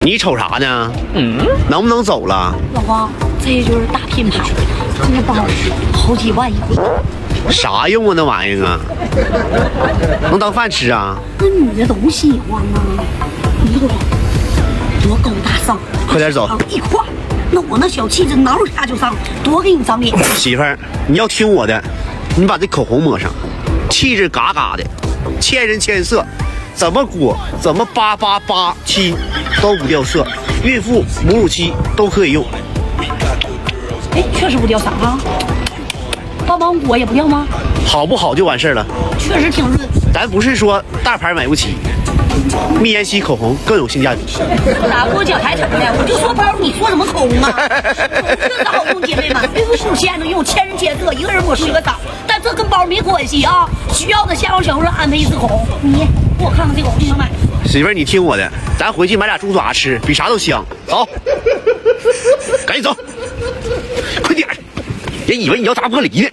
你瞅啥呢？能不能走了？老公，这就是大品牌，这包好几万一个。啥用啊那玩意儿啊？能当饭吃啊？那女的都喜欢呐，你瞅多高大上，快点走一块。那我那小气质挠下就上，多给你长脸。媳妇儿，你要听我的，你把这口红抹上，气质嘎嘎的，千人千色，怎么裹怎么888亲都不掉色，孕妇母乳期都可以用。哎，确实不掉色啊。帮帮果也不掉吗？好不好就完事儿了。确实挺润。咱不是说大牌买不起，蜜妍希口红更有性价比。咋给我脚抬成的？我就说包，你说什么口红啊？确实好用，姐妹们，孕妇母期能用，千人千色，一个人抹10个色，但这跟包没关系啊。需要的下方小红书安排一支口红，你给我看看这口红能买。媳妇儿，你听我的，咱回去买俩猪爪吃，比啥都香。走，赶紧走，快点儿！人以为你要砸玻璃呢。